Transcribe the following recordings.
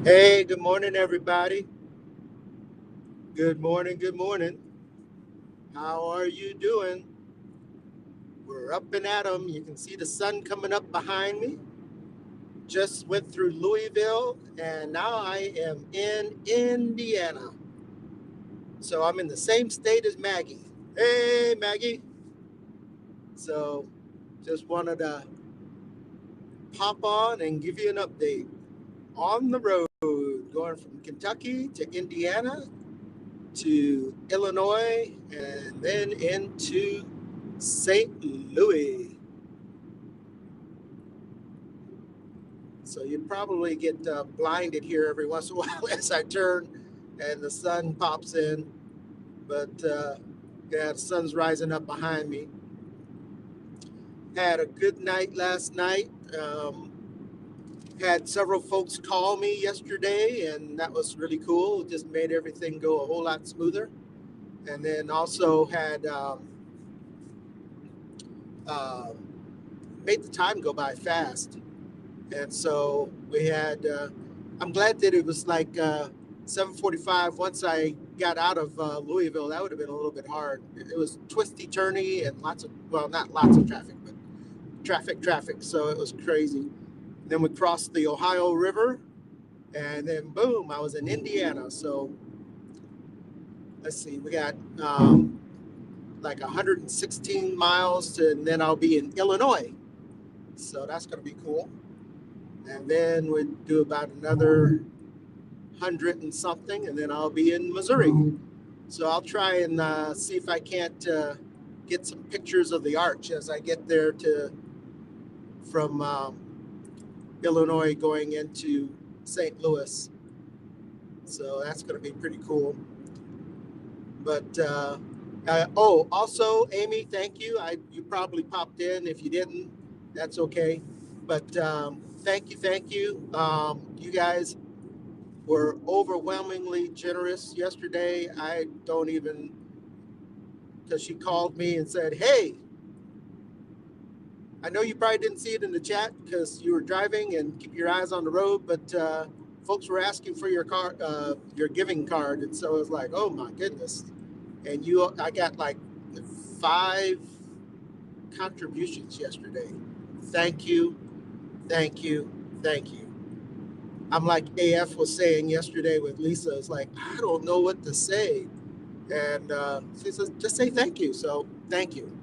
Hey, good morning, everybody. Good morning, good morning. How are you doing? We're up and at 'em. You can see the sun coming up behind me. Just went through Louisville, and now I am in Indiana. So I'm in the same state as Maggie. Hey, Maggie. So just wanted to pop on and give you an update. On the road, going from Kentucky to Indiana to Illinois and then into St. Louis. So you probably get blinded here every once in a while as I turn and the sun pops in. But yeah, the sun's rising up behind me. Had a good night last night. Had several folks call me yesterday, and that was really cool. It just made everything go a whole lot smoother. And then also had um, made the time go by fast. And so we had. I'm glad that it was like 7:45. Once I got out of Louisville, that would have been a little bit hard. It was twisty, turny, and lots of not lots of traffic, but traffic. So it was crazy. Then we crossed the Ohio River, and then boom, I was in Indiana. So let's see, we got like 116 miles, and then I'll be in Illinois. So that's going to be cool. And then we do about another 100 and something, and then I'll be in Missouri. So I'll try and see if I can't get some pictures of the arch as I get there to from Illinois going into St. Louis. So that's going to be pretty cool. But oh, also, Amy, thank you. You probably popped in. If you didn't, that's okay. But thank you. You guys were overwhelmingly generous yesterday. I don't even, because she called me and said, "Hey, I know you probably didn't see it in the chat because you were driving and keep your eyes on the road, but folks were asking for your giving card." And so I was like, "Oh my goodness!" And I got like 5 contributions yesterday. Thank you, thank you, thank you. I'm like AF was saying yesterday with Lisa. It's like I don't know what to say. And she says, just say thank you. So thank you.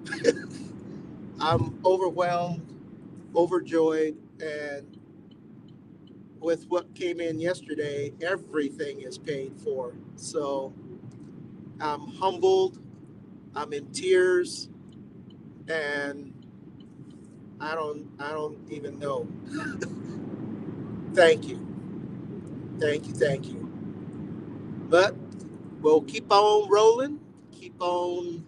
I'm overwhelmed, overjoyed, and with what came in yesterday, everything is paid for. So I'm humbled, I'm in tears, and I don't even know. Thank you, thank you. But we'll keep on rolling, keep on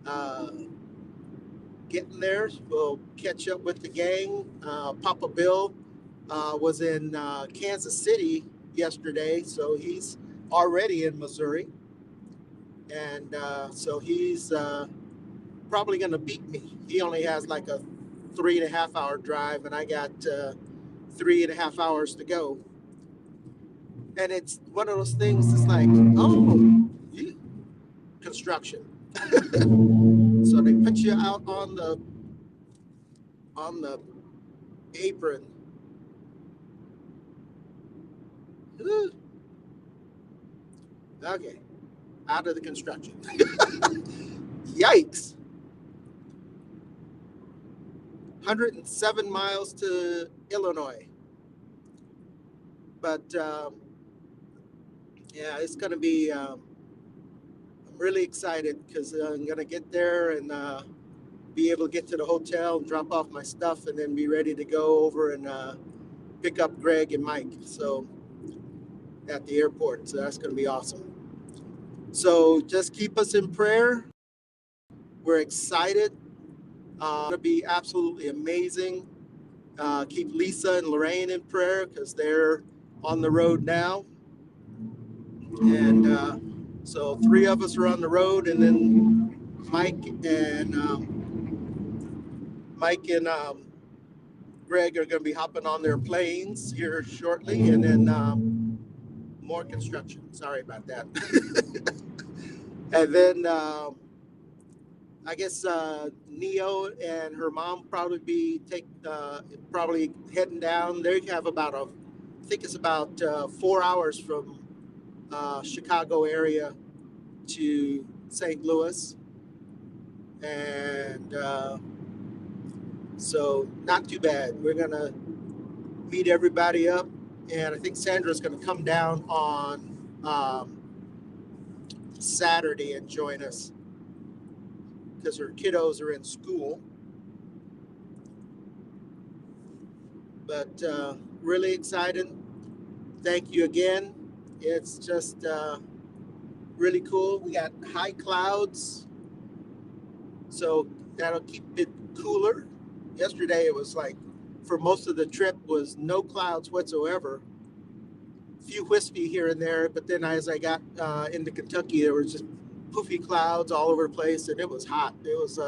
uh, getting there. We'll catch up with the gang. Papa Bill was in Kansas City yesterday, so he's already in Missouri, and so he's probably going to beat me. He only has like a 3.5 hour drive, and I got 3.5 hours to go. And it's one of those things. It's like, oh, construction. So they put you out on the apron. Okay, out of the construction. Yikes! 107 miles to Illinois, but yeah, it's going to be. I'm really excited because I'm going to get there and be able to get to the hotel and drop off my stuff, and then be ready to go over and pick up Greg and Mike. So at the airport, so that's going to be awesome. So just keep us in prayer. We're excited. It's going to be absolutely amazing. Keep Lisa and Lorraine in prayer because they're on the road now. And so 3 of us are on the road, and then Mike and Mike and Greg are going to be hopping on their planes here shortly, and then more construction. Sorry about that. And then I guess Neo and her mom probably heading down. They have about I think it's about 4 hours from Chicago area to St. Louis, and so not too bad. We're gonna meet everybody up, and I think Sandra's gonna come down on Saturday and join us because her kiddos are in school. But really excited. Thank you again. It's just really cool. We got high clouds, so that'll keep it cooler. Yesterday it was like, for most of the trip, was no clouds whatsoever. Few wispy here and there, but then as I got into Kentucky, there was just poofy clouds all over the place, and it was hot. It was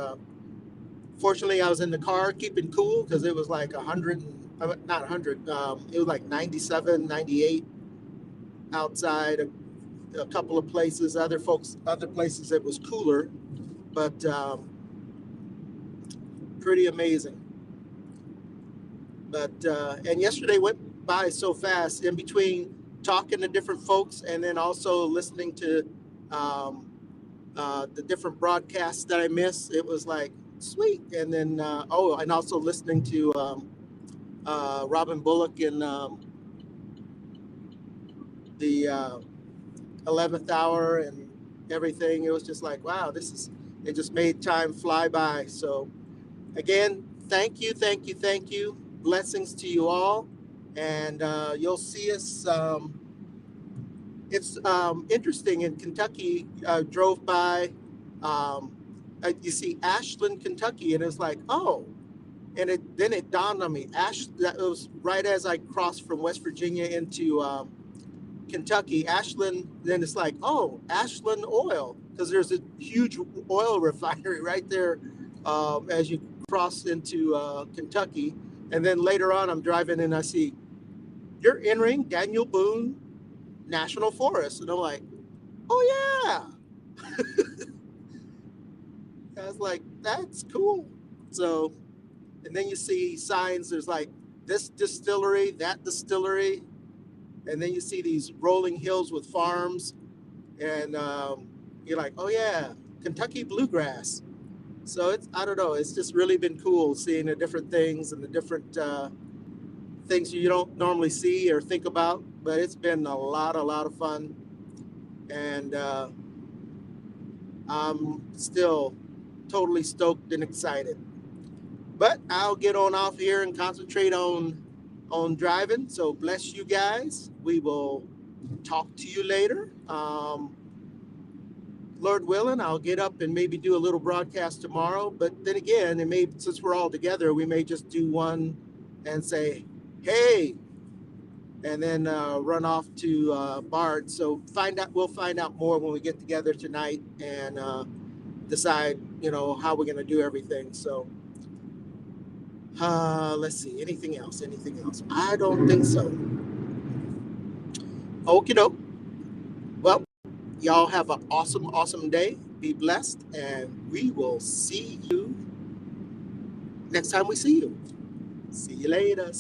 fortunately I was in the car keeping cool because it was like 100, not 100, it was like 97, 98 outside. A couple of places, other places it was cooler, but pretty amazing. But and yesterday went by so fast, in between talking to different folks and then also listening to the different broadcasts that I missed. It was like sweet. And then and also listening to Robin Bullock in the 11th hour and everything. It was just like, wow, it just made time fly by. So again, thank you, thank you, thank you. Blessings to you all. And you'll see us. It's interesting, in Kentucky. Drove by, you see Ashland, Kentucky, and it's like, oh, and then it dawned on me. That was right as I crossed from West Virginia into Kentucky. Ashland, then it's like, oh, Ashland Oil, because there's a huge oil refinery right there as you cross into Kentucky. And then later on, I'm driving and I see, you're entering Daniel Boone National Forest. And I'm like, oh, yeah. I was like, that's cool. So, and then you see signs, there's like this distillery, that distillery. And then you see these rolling hills with farms. And you're like, oh, yeah, Kentucky bluegrass. So I don't know, it's just really been cool seeing the different things and the different things you don't normally see or think about. But it's been a lot of fun. And I'm still totally stoked and excited. But I'll get on off here and concentrate on driving. So bless you guys. We will talk to you later. Lord willing, I'll get up and maybe do a little broadcast tomorrow. But then again, since we're all together, we may just do one and say, hey, and then run off to Bard. So we'll find out more when we get together tonight and decide, how we're going to do everything. So let's see. Anything else? I don't think so. Okie doke. Well, y'all have an awesome day. Be blessed, and we will see you next time we see you. See you later.